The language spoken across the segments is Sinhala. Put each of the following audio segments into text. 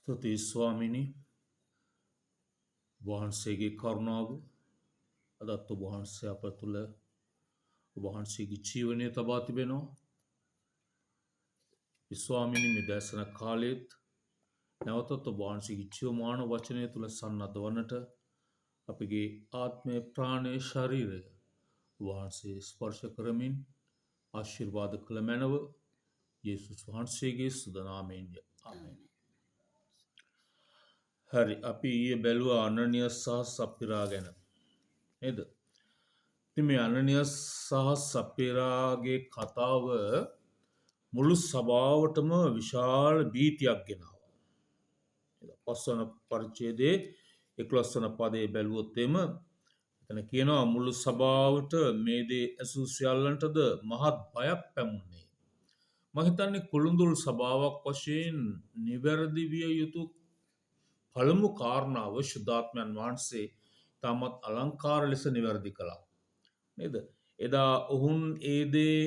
ස්තුතියි ස්වාමිනි වහන්සේගේ කරුණාව අදත් ඔබ වහන්සේ අප තුළ ඔබ වහන්සේගේ ජීවනය තබා තිබෙනවා. ස්වාමිනි මේ දැසන කාලෙත් නැවතත් ඔබ වහන්සේගේ ජීවමාන වචනය තුළ සන්නද්ධ වන්නට අපගේ ආත්මය ප්‍රාණය ශරීරය වහන්සේ ස්පර්ශ කරමින් ආශිර්වාද කළ මැනව යේසුස් වහන්සේගේ සුදනාමයෙන්ය. ආමේන්. හරි අපි ඊයේ බැලුවා අනනියස් සහ සප්පිරා ගැන නේද? ඉතින් මේ අනනියස් සහ සප්පිරාගේ කතාව මුළු සභාවටම විශාල භීතියක් ගෙනාවා. පස්වන පරිච්ඡේදයේ 11 වන පදයේ බැලුවොත් එතන කියනවා මුළු සභාවට මේ දේ ඇසූ සියල්ලන්ටද මහත් බයක් පැමුණේ. මම හිතන්නේ කුළුඳුල් සභාවක් වශයෙන් නිවැරදි විය යුතු පළමු කාරණාව ශුද්ධාත්මයන් වහන්සේ තාමත් අලංකාර ලෙස නිවැරදි කළා. නේද? එදා ඔවුන් ඒ දේ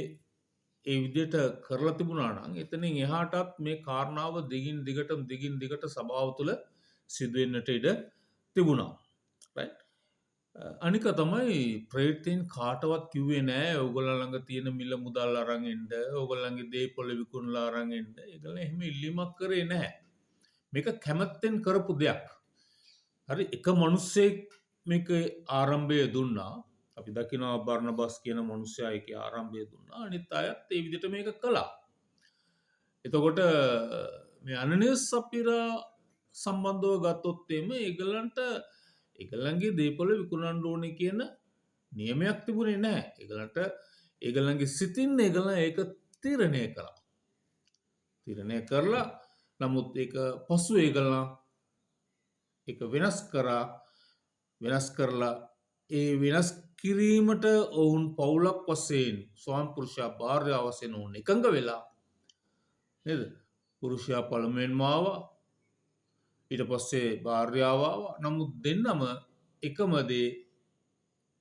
ඒ විදිහට කරලා තිබුණා නම් එතනින් එහාටත් මේ කාරණාව දිගින් දිගට සභාව තුළ සිදුවෙන්නට ඉඩ තිබුණා. right? අනික තමයි ප්‍රේතයන් කාටවත් කිව්වේ නෑ ඕගොල්ලෝ ළඟ තියෙන මිල මුදල් අරන් එන්න, ඕගොල්ලන්ගේ දේපොළ විකුණලා අරන් එන්න. ඒගොල්ලෝ එහෙම ඉල්ලීමක් කරේ නැහැ. මේක කැමැත්තෙන් කරපු දෙයක්. හරි එක මිනිස්සෙක් මේක ආරම්භය දුන්නා. අපි දකිනවා බර්නබාස් කියන මිනිසයා ඒකේ ආරම්භය දුන්නා. අනිත් අයත් ඒ විදිහට මේක කළා. එතකොට මේ අනනියස් සප්පිරා සම්බන්ධව ගත්තොත් ඒගොල්ලන්ගේ දේපොළ විකුණන්න ඕනේ කියන නියමයක් තිබුණේ නැහැ. ඒගොල්ලන්ගේ සිතින් ඒගොල්ලන් ඒක තීරණය කළා. තීරණය කරලා නමුත් ඒක පසු ඒගොල්ලන් ඒක වෙනස් කරලා ඒ වෙනස් කිරීමට ඔවුන් පවුලක් වශයෙන් ස්වාමි පුරුෂයා භාර්යාව වශයෙන් ඔවුන් එකඟ වෙලා නේද? පුරුෂයා පළමුවෙන්ම ආවා. ඊට පස්සේ භාර්යාව ආවා. නමුත් දෙන්නම එකම දේ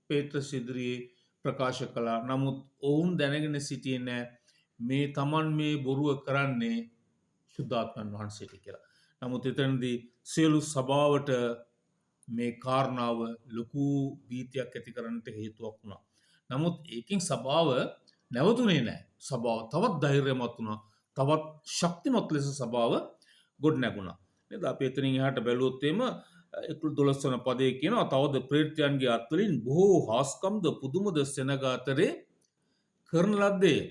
පේත්‍රස් ඉදිරියේ ප්‍රකාශ කළා. නමුත් ඔවුන් දැනගෙන සිටියේ නැහැ මේ Taman මේ බොරුව කරන්නේ ශුද්ධාත්මයන් වහන්සේට කියලා. නමුත් එතනදී සියලු සභාවට මේ කාරණාව ලොකු භීතියක් ඇති කරන්නට හේතුවක් වුණා. නමුත් ඒකෙන් සභාව නැවතුනේ නැහැ. සභාව තවත් ධෛර්යමත් වුණා. තවත් ශක්තිමත් ලෙස සභාව ගොඩ නැගුණා. නේද? අපි එතනින් එහාට බැලුවොත් 12 වන පදයේ කියනවා තවද ප්‍රේතයන්ගේ අත්වලින් බොහෝ හාස්කම්ද පුදුමද සෙනග අතරේ කරන ලද්දේ.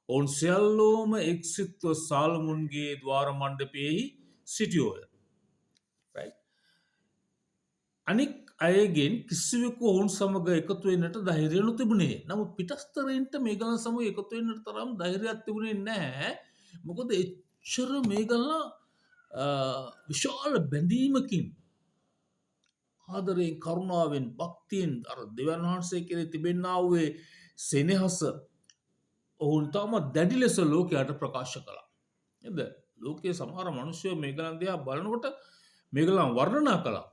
ඔවුන් සියල්ලෝම එක්සිත්ව සාලමුන්ගේ ద్వාර මණ්ඩපයෙහි සිටියෝය. right? අනික් අයගෙන් කිසිවෙකු ඔවුන් සමග එකතු වෙන්නට ධෛර්යය නොතිබුණේ. නමුත් පිටස්තරයින්ට මේගොල්ලන් සමග එකතු වෙන්නට තරම් ධෛර්යයක් තිබුණේ නැහැ. මොකද එච්චර මේගොල්ලන් විශාල බැඳීමකින් ආදරයෙන් කරුණාවෙන් භක්තියෙන් අර දෙවියන් වහන්සේ කෙරෙහි තිබෙනා වූ සෙනෙහස ඔවුන් තම දැඩි ලෙස ලෝකයට ප්‍රකාශ කළා. නේද? ලෝකයේ සමහර මිනිස්සු මේගොල්ලන් දිහා බලනකොට මේගොල්ලන් වර්ණනා කළා.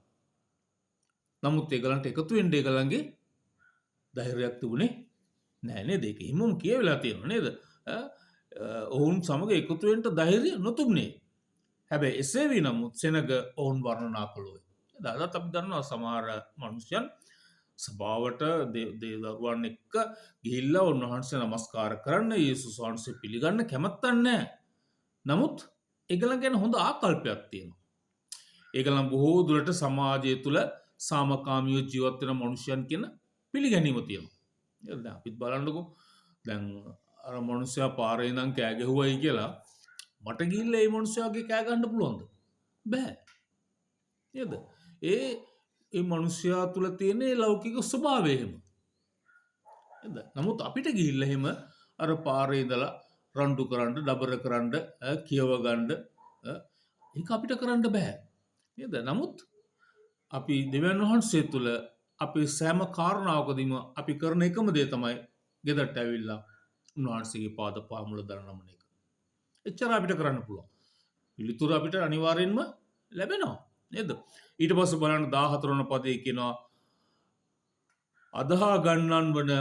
නමුත් ඒගොල්ලන්ට එකතු වෙන්න ඒගොල්ලන්ගේ ධෛර්යයක් තිබුණේ නැහැ නේද? ඒක හිමම කියවිලා තියෙනවා නේද? ඔවුන් සමග එකතු වෙන්න ධෛර්යය නොතිබුණේ. හැබැයි එසේ වී නමුත් සෙනග ඔවුන් වර්ණනා කළෝය. අදත් අපි දන්නවා සමහර මිනිස්යන් සභාවට දරුවන් එක්ක ගිහිල්ලා උන්වහන්සේ නමස්කාර කරන්න යේසුස් වහන්සේ පිළිගන්න කැමැත්තක් නැහැ. නමුත් ඒගොල්ලන් ගැන හොඳ ආකල්පයක් තියෙනවා. ඒගොල්ලන් බොහෝ දුරට සමාජය තුළ සාමකාමීව ජීවත් වෙන මිනිසයන් කියන පිළිගැනීම තියෙනවා. දැන් අපිත් බලන්නකෝ. දැන් අර මිනිසයා පාරේ ඉඳන් කෑ ගැහුවයි කියලා මට ගිහිල්ලා ඒ මිනිසයාගේ කෑ ගන්න පුළුවන්ද? බෑ. නේද? ඒ මිනිසයා තුළ තියෙන ලෞකික ස්වභාවය එහෙම. නේද? නමුත් අපිට ගිහිල්ලා එහෙම අර පාරේ ඉඳලා රණ්ඩු කරන්න, දබර කරන්න, කියව ගන්න ඒක අපිට කරන්න බෑ. නේද? නමුත් අපි දෙවියන් වහන්සේ තුළ අපේ සෑම කාරණාවකදීම අපි කරන එකම දේ තමයි ගෙදරට ඇවිල්ලා උන්වහන්සේගේ පාද පාමුල දරනමන එක. එච්චර අපිට කරන්න පුළුවන්. පිළිතුර අපිට අනිවාර්යෙන්ම ලැබෙනවා. නේද? ඊට පස්සේ බලන්න 14 වන පදයේ කියනවා අදහා ගන්නන් වන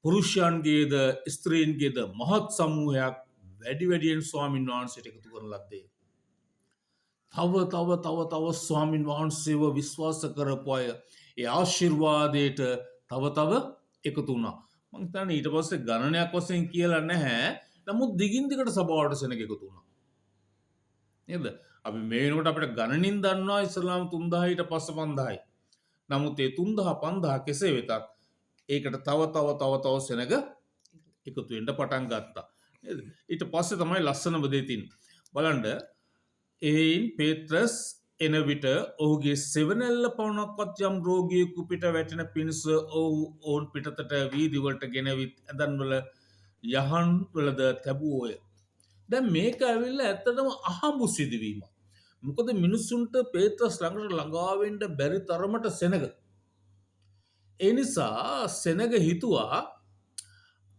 පුරුෂයන්ගේද ස්ත්‍රීන්ගේද මහත් සමූහයක් වැඩි වැඩියෙන් ස්වාමීන් වහන්සේට එකතු කරන ලද්දේ. තව ස්වාමින් වහන්සේව විශ්වාස කරපු අය ඒ ආශිර්වාදයට තව එකතු වුණා. මං හිතන්නේ ඊට පස්සේ ගණනයක් වශයෙන් කියලා නැහැ. නමුත් දිගින් දිගට සභාවට සෙනග එකතු වුණා. නේද? අපි මේ වෙනකොට අපිට ගණනින් දන්නවා ඉස්ලාම් 3000 ඊට පස්සේ 5000යි. නමුත් ඒ 3000 5000 කෙසේ වෙතත් ඒකට තව සෙනග එකතු වෙන්න පටන් ගත්තා. නේද? ඊට පස්සේ තමයි ලස්සනම දේ තියෙන්නේ. බලන්න එයින් පේත්‍රස් එන විට ඔහුගේ සෙවණැල්ල පවණක්වත් යම් රෝගියෙකු පිට වැටෙන පිණිස ඔවුන් පිටතට වීදිවලට ගෙනවිත් ඇඳන්වල යහන්වලද තැබුවෝය. දැන් මේක ඇවිල්ලා ඇත්තටම අහඹු සිදුවීමක්. මොකද මිනිසුන්ට පේත්‍රස් ළඟට ළඟා වෙන්න බැරි තරමට සෙනග. ඒ නිසා සෙනග හිතුවා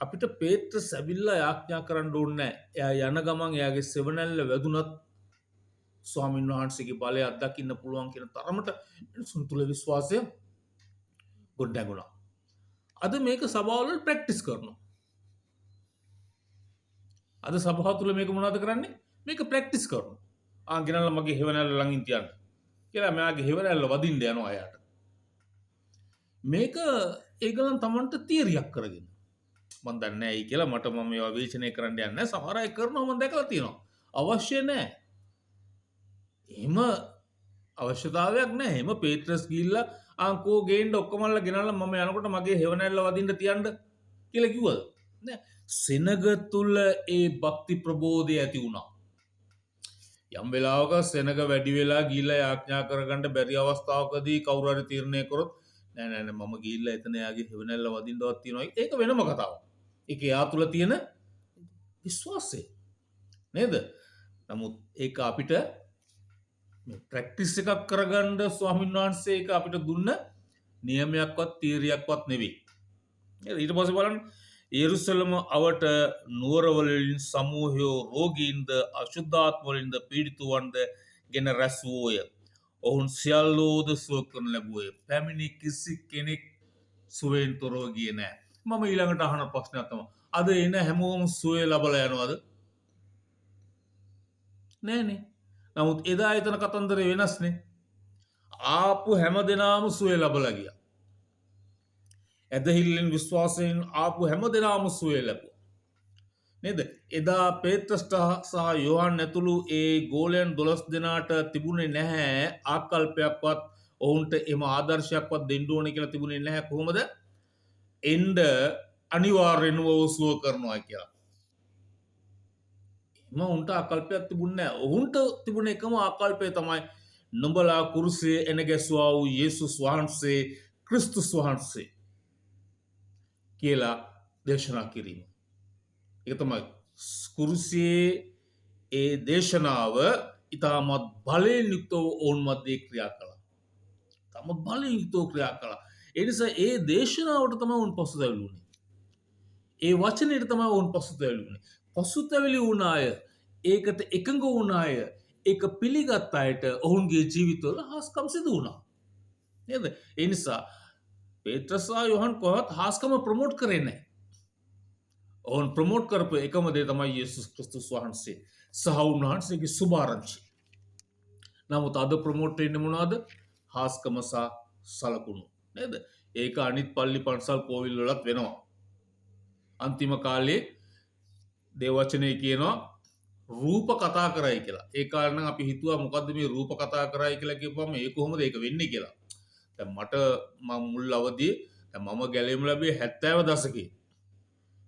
අපිට පේත්‍රස් ඇවිල්ලා යාඥා කරන්න ඕනේ නැහැ. එයා යන ගමන් එයාගේ සෙවණැල්ල වැදුනත් ස්වාමීන් වහන්සේගේ බලය අත්දකින්න පුළුවන් කියන තරමට මිනිසුන් තුළ විශ්වාසය ගොඩනැගුණා. අද මේක සභාවවල ප්‍රැක්ටිස් කරනවා. අද සභාව තුළ මේක මොනවද කරන්නේ? මේක ප්‍රැක්ටිස් කරනවා. ගෙනල්ලා මගේ හෙවණැල්ල ළඟින් තියන්න කියලා මෙයාගේ හෙවණැල්ල වදින්න යනවා අයට. මේක ඒගොල්ලන් Tamanට තියරියක් කරගෙන. මම දන්නේ නැහැ කියලා මට මම මේවා විචනය කරන්න යන්නේ නැහැ. සමහර අය කරනවා මම දැකලා තියෙනවා. අවශ්‍ය නැහැ. එහෙම අවශ්‍යතාවයක් නැහැ. එහෙම පේත්‍රස් ගිහිල්ලා අංකෝ ගේන්න ඔක්කොමල්ලා ගෙනල්ලා මම යනකොට මගේ හෙවණැල්ල වදින්න තියන්න කියලා කිව්වද? නෑ. සෙනග තුල ඒ භක්ති ප්‍රබෝධය ඇති වුණා. යම් වෙලාවක සෙනග වැඩි වෙලා ගිහිල්ලා යාඥා කරගන්න බැරි අවස්ථාවකදී කවුරු හරි තීරණය කරොත් නෑ මම ගිහිල්ලා එතන යාගේ හෙවණැල්ල වදින්නවත් තියනවා. ඒක වෙනම කතාවක්. ඒක යා තුල තියෙන විශ්වාසය. නේද? නමුත් ඒක අපිට ප්‍රැක්ටිස් එකක් කරගන්න ස්වාමීන් වහන්සේ ඒක අපිට දුන්න නියමයක්වත් තීරියක්වත් නෙවෙයි. ඊට පස්සේ බලන්න යෙරුසලම අවට නුවරවලින් සමූහයෝ රෝගීන්ද අශුද්ධාත්මවලින්ද පීඩිතවන්ද ගෙන රැස් වූය. ඔවුන් සියල්ලෝද සුව කරනු ලැබුවය. පැමිණි කිසි කෙනෙක් සුවයෙන් තොරව ගියේ නෑ. මම ඊළඟට අහන ප්‍රශ්නයක් තමයි අද එන හැමෝම සුවය ලබලා යනවද? නෑනේ. නමුත් එදා එතන කතන්දරේ වෙනස්නේ. ආපු හැම දෙනාම සුවය ලබලා ගියා. ඇදහිල්ලෙන් විශ්වාසයෙන් ආපු හැම දෙනාම සුවය ලැබුවා. නේද? එදා පේත්‍රස්ට සහ යෝහන් ඇතුළු ඒ ගෝලයන් 12 දෙනාට තිබුණේ නැහැ ආකල්පයක්වත් ඔවුන්ට එම ආදර්ශයක්වත් දෙන්න ඕනේ කියලා තිබුණේ නැහැ. කොහොමද? එන්න අනිවාර්යෙන්ම සුව කරනවා කියලා. උන්ට ආකල්පයක් තිබුණේ නැහැ. ඔවුන්ට තිබුණ එකම ආකල්පය තමයි නුඹලා කුරුසියේ එන ගැසුවා වූ යේසුස් වහන්සේ ක්‍රිස්තුස් වහන්සේ කියලා දේශනා කිරීම. ඒක තමයි කුරුසියේ ඒ දේශනාව ඉතාමත් බලයෙන් යුක්තව ඔවුන් මැදේ ක්‍රියා කළා. ඉතාමත් බලයෙන් යුක්තව ක්‍රියා කළා. ඒ නිසා ඒ දේශනාවට තමයි ඔවුන් පසුතැවිලි වුණේ. ඒ වචනයට තමයි ඔවුන් පසුතැවිලි වුණේ. පසුතැවිලි වුණ අය, ඒකට එකඟ වුණ අය, ඒක පිළිගත් අයට ඔවුන්ගේ ජීවිතවල හාස්කම් සිදු වුණා. නේද? ඒ නිසා පේත්‍රස් සහ යෝහන් කොහොමත් හාස්කම ප්‍රොමෝට් කරේ නැහැ. ඔවුන් ප්‍රොමෝට් කරපු එකම දේ තමයි යේසුස් ක්‍රිස්තුස් වහන්සේ සහ උන්වහන්සේගේ සුභාරංචි. නමුත් අද ප්‍රොමෝට් වෙන්නේ මොනවද? හාස්කම සහ සලකුණු. නේද? ඒක අනිත් පල්ලි පන්සල් කෝවිල් වලත් වෙනවා. අන්තිම කාලේ දේවචනය කියනවා රූප කතා කරයි කියලා. ඒ කාරණා අපි හිතුවා මොකද්ද මේ රූප කතා කරයි කියලා කියපුවම ඒ කොහොමද ඒක වෙන්නේ කියලා. දැන් මට මම මුල් අවදියේ දැන් මම ගැලවීම ලැබුවේ 70 දශකයේ.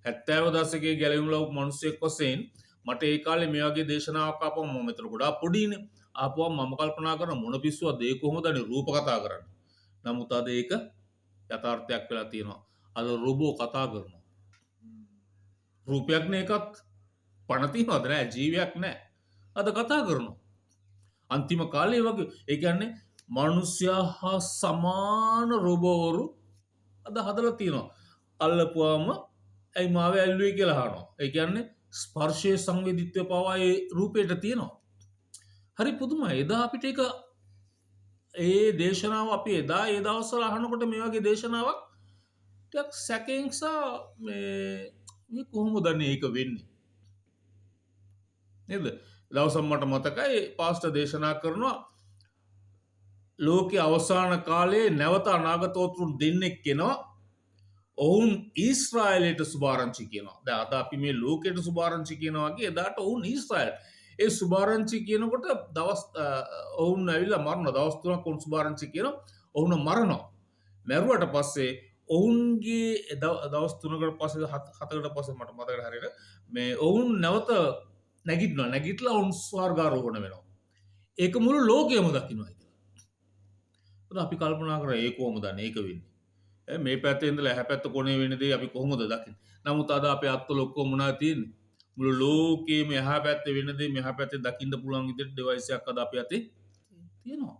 70 දශකයේ ගැලවීම ලැබු මිනිස්සෙක් වශයෙන් මට ඒ කාලේ මේ වගේ දේශනාවක් ආපුවම මම මෙතන ගොඩාක් පොඩිනේ. ආපුවම මම කල්පනා කරන මොන පිස්සුවද ඒ කොහොමද රූප කතා කරන්නේ. නමුත් අද ඒක යථාර්ථයක් වෙලා තියෙනවා. අද රොබෝ කතා කරනවා. රූපයක් නේ එකක් පණ තියනවද නෑ ජීවයක් නෑ. අද කතා කරනවා. අන්තිම කාලේ වගේ ඒ කියන්නේ මිනිසයා හා සමාන රොබෝවරු අද හදලා තියෙනවා. අල්ලපුවාම ඇයි මාව ඇල්ලුවේ කියලා අහනවා. ඒ කියන්නේ ස්පර්ශයේ සංවේදීත්වය පවා ඒ රූපේට තියෙනවා. හරි පුදුමයි. එදා අපිට ඒක ඒ දේශනාව අපි එදා ඒ දවස්වල අහනකොට මේ වගේ දේශනාවක් ටිකක් සැකෙන් සහ මේ කොහොමද ඒක වෙන්නේ? නේද? දවසක් මට මතකයි පාස්ටර් දේශනා කරනවා ලෝකයේ අවසාන කාලයේ නැවත අනාගතෝතුරුන් දෙන්නෙක් එනවා. ඔවුන් ඊශ්‍රායලයට සුභාරංචි කියනවා. දැන් අද අපි මේ ලෝකයට සුභාරංචි කියනවා වගේ එදාට ඔවුන් ඊශ්‍රායල්. ඒ සුභාරංචි කියනකොට ඔවුන් ඇවිල්ලා මරනවා. දවස් 3ක් ඔවුන් සුභාරංචි කියනවා. ඔවුන් මරනවා. මැරුවට පස්සේ ඔවුන්ගේ දවස් 3කට පස්සේ 7කට පස්සේ මට මතකයි හරියට මේ ඔවුන් නැවත නැගිටිනවා. නැගිටලා ඔවුන් ස්වර්ගාරෝහණ වෙනවා. ඒක මුළු ලෝකයම දකින්නවා කියලා. අපි කල්පනා කරා ඒක කොහොමද ඒක වෙන්නේ? මේ පැත්තේ ඉඳලා එහා පැත්ත කොනේ වෙන දේ අපි කොහොමද දකින්නේ? නමුත් අද අපේ අත්වල ඔක්කොම මොනවද තියෙන්නේ? මුළු ලෝකේම එහා පැත්තේ වෙන දේ මෙහා පැත්තේ දකින්න පුළුවන් විදිහට ඩිවයිස් එකක් අද අපි අතේ තියෙනවා.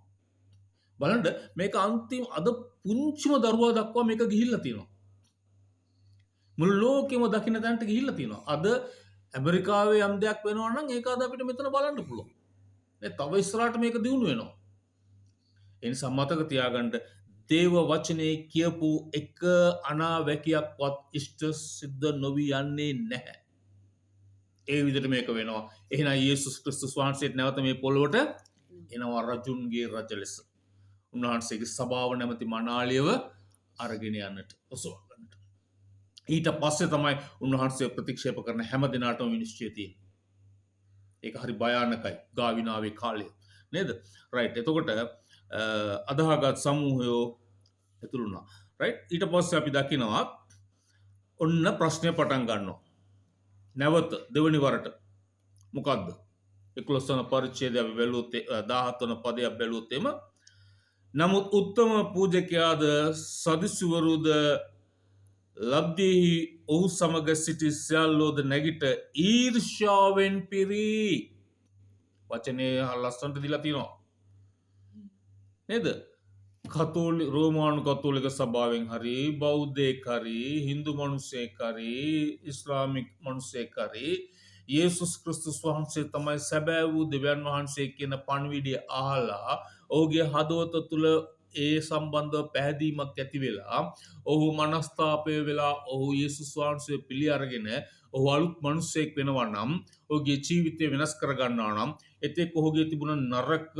බලන්න මේක අන්තිම අද පුංචිම දරුවා දක්වා මේක ගිහිල්ලා තියෙනවා. මුළු ලෝකෙම දකින්න තැනට ගිහිල්ලා තියෙනවා. අද ඇමරිකාවේ යම් දෙයක් වෙනවා නම් ඒක අද අපිට මෙතන බලන්න පුළුවන්. තව ඉස්සරහට මේක දියුණු වෙනවා. ඒ නිසා මතක තියාගන්න දේව වචනේ කියපු එක අනාවැකියක්වත් ඉෂ්ට සිද්ධ නොවි යන්නේ නැහැ. ඒ විදිහට මේක වෙනවා. එහෙනම් යේසුස් ක්‍රිස්තුස් වහන්සේට නැවත මේ පොළොවට එනවා රජුන්ගේ රජ ලෙස. උන්වහන්සේගේ සභාව නැමැති මනාලියව අරගෙන යන්නට ඔසවා ගන්නට. ඊට පස්සේ තමයි උන්වහන්සේ ප්‍රතික්ෂේප කරන හැම දිනාටම විනිශ්චය තියෙන්නේ. ඒක හරි භයානකයි ගාවිනාවේ කාලය. නේද? රයිට්. එතකොට අදහාගත් සමූහයෝ ඇතුළු වුණා. රයිට්. ඊට පස්සේ අපි දකිනවා ඔන්න ප්‍රශ්නය පටන් ගන්නවා. නැවත දෙවනි වරට මොකද්ද? 11 වන පරිච්ඡේදය අපි බැලුවොත් 17 වන පදයක් බැලුවොත් එම නමුත් උත්තම පූජකයාද සදිසුවරුද ලබ්ධියෙහි ඔහු සමග සිටි සියල්ලෝද නැගිට ඊර්ෂ්‍යාවෙන් පිරී. වචනේ ලස්සනට දීලා තියෙනවා. නේද? රෝමානු කතෝලික සභාවෙන් හරි බෞද්ධයෙක් හරි හින්දු මිනිස්සෙක් හරි ඉස්ලාමික් මිනිස්සෙක් හරි යේසුස් ක්‍රිස්තුස් වහන්සේ තමයි සැබෑ වූ දෙවියන් වහන්සේ කියන පණිවිඩය අහලා ඔහුගේ හදවත තුළ ඒ සම්බන්ධව පැහැදීමක් ඇති වෙලා ඔහු මනස්ථාපය වෙලා ඔහු යේසුස් වහන්සේ පිළි අරගෙන ඔහු අලුත් මිනිසෙක් වෙනවා නම් ඔහුගේ ජීවිතය වෙනස් කර ගන්නවා නම් එතෙක් ඔහුගේ තිබුණ නරක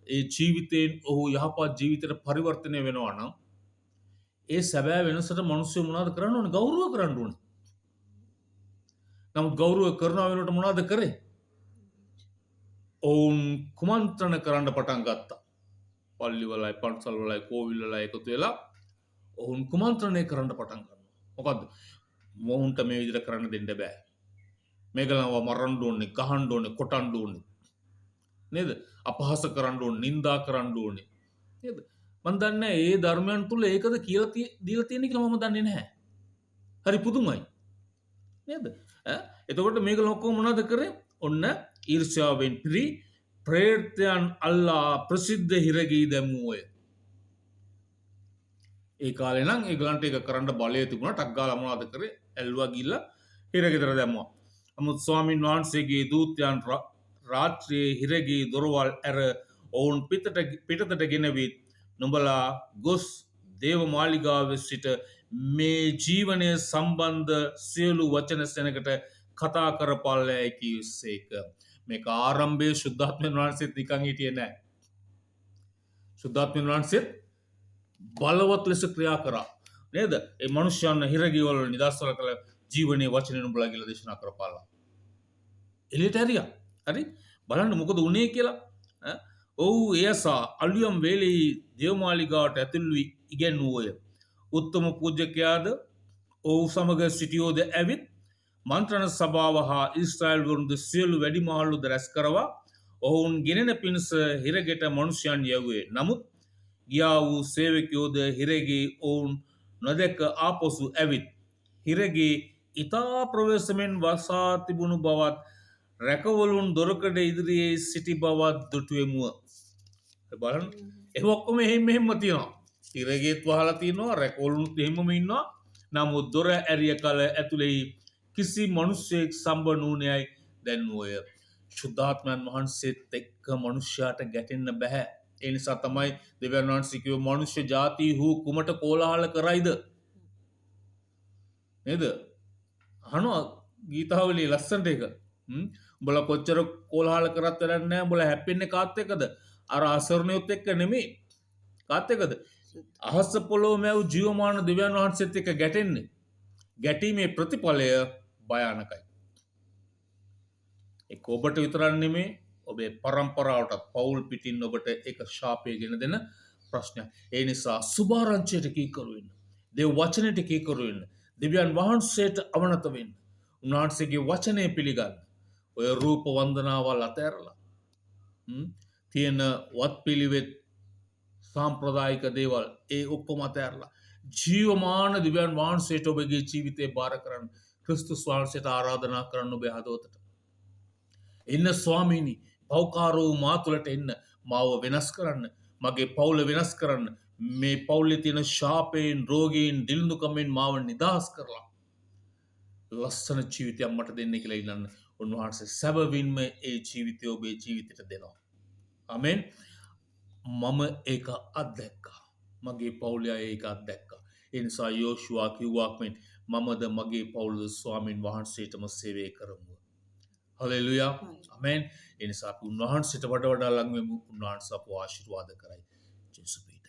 ඒ ජීවිතයෙන් ඔහු යහපත් ජීවිතයට පරිවර්තනය වෙනවා නම් ඒ සැබෑ වෙනසට මිනිස්සු මොනවද කරන්න ඕනේ? ගෞරව කරන්න ඕනේ. නමුත් ගෞරව කරනවා වෙනකොට මොනවද කරේ? ඔවුන් කුමන්ත්‍රණ කරන්න පටන් ගත්තා. පල්ලි වලයි පන්සල් වලයි කෝවිල් වලයි එකතු වෙලා ඔවුන් කුමන්ත්‍රණය කරන්න පටන් ගන්නවා. මොකද්ද? මොවුන්ට මේ විදිහට කරන්න දෙන්න බෑ. මේගලව මරන්න ඕනේ, ගහන්න ඕනේ, කොටන්න ඕනේ. නේද? අපහාස කරන්න ඕනේ, නිඳා කරන්න ඕනේ. නේද? මම දන්නේ ඒ ධර්මයන් තුල ඒකද කියලා දීලා තියෙන්නේ කියලා මම දන්නේ නැහැ. හරි පුදුමයි. නේද? එතකොට මේගොල්ලෝ ඔක්කොම මොනවද කරේ? ඔන්න ඊර්ෂ්‍යාවෙන් පිරි ප්‍රේතයන් අල්ලා ප්‍රසිද්ධ හිරගී දැමුවෝය. ඒ කාලේ නම් ඒගොල්ලන්ට ඒක කරන්න බලය තිබුණා. ටක් ගාලා මොනවද කරේ? ඇල්ලුවා ගිහිල්ලා හිරගෙදර දැම්මා. නමුත් ස්වාමින් වහන්සේගේ දූතයන් රාත්‍රියේ හිරගී දොරවල් ඇර ඔවුන් පිටතට ගෙනවිත් නුඹලා ගොස් දේව මාලිගාවේ සිට මේ ජීවනය සම්බන්ධ සියලු වචන සෙනකට කතා කරපල්ලයි කිව්සේක. මේක ආරම්භයේ සුද්ධාත්මයන් වහන්සේත් නිකන් හිටියේ නෑ. සුද්ධාත්මයන් වහන්සේත් බලවත් ලෙස ක්‍රියා කරා. නේද? ඒ මනුෂ්‍යයන් හිරගී වල නිදර්ශන කළ ජීවනයේ වචන නුඹලා කියලා දේශනා කරපාලා. එළියට ඇරියා. හරි? බලන්න මොකද උනේ කියලා. ඔව් එයසා අලුයම් වේලේ දේවමාලිගාවට ඇතුළු වී ඉගෙනුවෝය. උත්තම පූජකයාද ඔහු සමග සිටියෝද ඇවිත් මන්ත්‍රණ සභාව හා ඊශ්‍රායල් වරුන්ද සියලු වැඩිමහල්ලුද රැස් කරවා ඔවුන් ගෙනෙන පිණිස හිරගෙට මනුෂ්‍යයන් යැව්වේ. නමුත් ගියා වූ සේවකයෝද හිරගේ ඔවුන් නොදැක ආපසු ඇවිත් හිරගේ ඉතා ප්‍රවේශමෙන් වසා තිබුණු බවත් රැකවලුන් දොරකඩ ඉදිරියේ සිටි බවත් දුටුවෙමුව. බලන්න ඒ ඔක්කොම එහෙම තියෙනවා. හිරගේත් වහලා තියෙනවා, රැකවලුන් එහෙමම ඉන්නවා. නමුත් දොර ඇරිය කල ඇතුලේ කිසි මිනිසෙක් සම්බ නුනේයි දැන්වෝය. සුද්ධාත්මයන් වහන්සේත් එක්ක මනුෂ්‍යයාට ගැටෙන්න බෑ. ඒ නිසා තමයි දෙවියන් වහන්සේ කිව්ව මනුෂ්‍ය ජාති හු කුමට කෝලාහල කරයිද? නේද? අහනවා ගීතාවලියේ ලස්සනට එක. බල කොච්චර කෝලහල කරත් වැඩක් නැහැ. බල හැප්පෙන්නේ කාත් එක්කද? අර අසරණයොත් එක්ක නෙමෙයි. කාත් එක්කද? අහස පොළොව මැව් ජීවමාන දෙවියන් වහන්සේත් එක්ක ගැටෙන්නේ. ගැටීමේ ප්‍රතිඵලය භයානකයි. ඒක ඔබට විතරක් නෙමෙයි ඔබේ පරම්පරාවටත් පවුල් පිටින් ඔබට ඒක ශාපය ගෙන දෙන ප්‍රශ්නයක්. ඒ නිසා සුභාරංචියට කීකරු වෙන්න. දේව වචනයට කීකරු වෙන්න. දෙවියන් වහන්සේට අවනත වෙන්න. උන්වහන්සේගේ වචනය පිළිගන්න. ඔය රූප වන්දනාවල් අතෑරලා තියෙන වත් පිළිවෙත් සාම්ප්‍රදායික දේවල් ඒ ඔක්කොම අතෑරලා ජීවමාන දෙවියන් වහන්සේට ඔබගේ ජීවිතේ බාර කරන්න. ක්‍රිස්තුස් වහන්සේට ආරාධනා කරන්න ඔබේ හදවතට. එන්න ස්වාමීනි පෞකාරෝ මා තුළට එන්න මාව වෙනස් කරන්න මගේ පවුල වෙනස් කරන්න මේ පවුලේ තියෙන ශාපයෙන් රෝගීන් දිලිඳුකමෙන් මාව නිදහස් කරලා ලස්සන ජීවිතයක් මට දෙන්න කියලා ඉල්ලන්න උන්වහන්සේ සැබවින්ම ඒ ජීවිතය ඔබේ ජීවිතයට දෙනවා. ආමෙන්. මම ඒක අත්දැක්කා. මගේ පවුලේ අය ඒක අත්දැක්කා. ඒ නිසා යෝෂුවා කිව්වාක් මෙන් මමද මගේ පවුලද ස්වාමින් වහන්සේටම සේවය කරමු. හලෙලුයා. ආමෙන්. ඒ නිසා අපි උන්වහන්සේට වඩා වඩා ළඟ වෙමු. උන්වහන්සේ අපව ආශිර්වාද කරයි. ජේසුස්